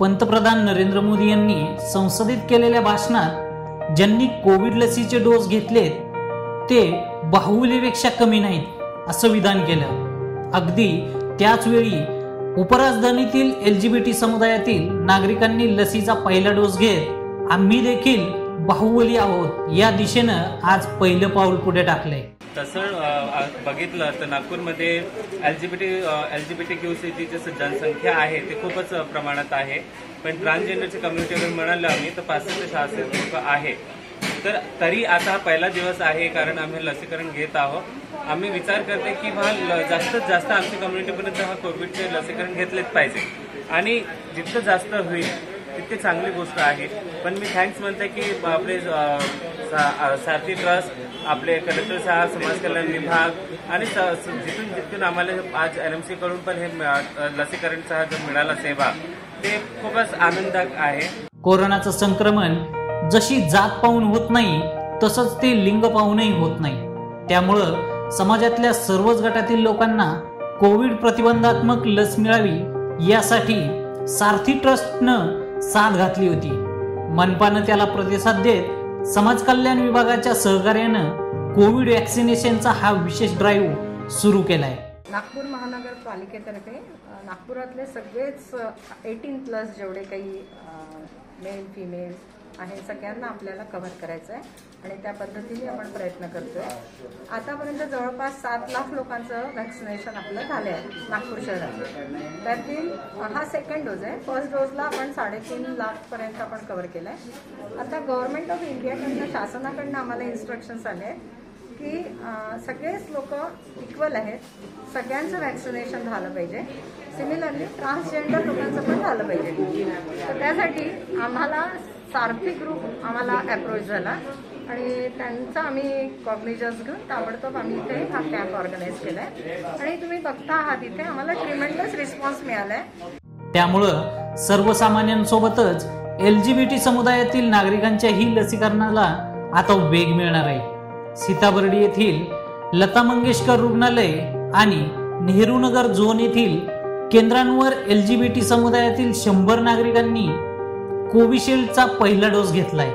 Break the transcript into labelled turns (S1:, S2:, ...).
S1: पंतप्रधान नरेंद्र मोदी यांनी संसदेत केलेल्या भाषणात ज्यांनी कोविड लसीचे डोस घेतलेत ते बाहुबलीपेक्षा कमी नाहीत असं विधान केलं। अगदी त्याच वेळी उपराजधानीतील LGBT समुदायातील नागरिकांनी लसीचा पहिला डोस घेत आम्ही देखील बाहुबली आहोत या दिशेनं आज पहिलं पाऊल पुढे टाकलंय।
S2: तसं बघितलं तर नागपूरमध्ये LGBTQ+ची जनसंख्या आहे ते खूपच प्रमाणात आहे, पण ट्रान्सजेंडरच्या कम्युनिटीवर म्हणाल आम्ही तर 500 ते 600 लोक आहे। तर तरी आता पहिला दिवस आहे कारण आम्ही लसीकरण घेत आहोत। आम्ही विचार करते की जास्तीत जास्त आमच्या कम्युनिटीपर्यंत हा कोविडचे लसीकरण घेतलेच पाहिजे आणि जितकं जास्त होईल तितकी चांगली गोष्ट आहे। पण मी थँक्स म्हणते की आपले सारथी ट्रस्ट, आपले कलेक्टर साहेब, समाज कल्याण विभाग आणि जिथून आम्हाला आज LMC कडून पण हे लसीकरणचा जो मिळाला सेवा ते खूपच आनंददायक आहे।
S1: कोरोनाचं संक्रमण जशी जात पाहून होत नाही तसंच ते लिंग पाहूनही होत नाही। त्यामुळं समाजातल्या सर्वच गटातील लोकांना कोविड प्रतिबंधात्मक लस मिळावी यासाठी सारथी ट्रस्टनं साथ घातली होती। मनपानं त्याला प्रतिसाद देत समाज कल्याण विभागाच्या सहकार्यानं कोविड व्हॅक्सिनेशनचा हा विशेष ड्राईव्ह सुरू केलाय।
S3: नागपूर महानगरपालिकेतर्फे नागपुरातले सगळेच 18+ जेवढे काही मेल फिमेल आहे सगळ्यांना आपल्याला कव्हर करायचं आहे आणि त्या पद्धतीने आपण प्रयत्न करतोय। आतापर्यंत जवळपास 7 लाख लोकांचं व्हॅक्सिनेशन आपलं झालं आहे नागपूर शहरात। त्यातील हा सेकंड डोज आहे। फर्स्ट डोजला आपण 3.5 लाखपर्यंत आपण कव्हर केलं आहे। आता गव्हर्नमेंट ऑफ इंडियाकडनं शासनाकडनं आम्हाला इन्स्ट्रक्शन्स आले आहेत की सगळेच लोक इक्वल आहेत, सगळ्यांचं व्हॅक्सिनेशन झालं पाहिजे। सिमिलरली ट्रान्सजेंडर लोकांचं पण झालं पाहिजे। तर त्यासाठी आम्हाला सारथी ग्रुप आम्हाला अप्रोच झाला आणि त्यांचा आम्ही कॉग्निजन्स घेऊन ताबडतोब आम्ही इथे हा कॅम्प ऑर्गनाईज केलाय आणि तुम्ही बघता आहात इथे आम्हाला ट्रिमेंडस रिस्पॉन्स मिळालाय।
S1: त्यामुळं सर्वसामान्यांसोबतच LGBT समुदायातील नागरिकांच्याही लसीकरणाला आता वेग मिळणार आहे। सीताबर्डी येथील लता मंगेशकर रुग्णालय आणि नेहरू नगर झोन येथील केंद्रांवर LGBT समुदायातील 100 नागरिकांनी कोविशिल्डचा पहिला डोस घेतलाय।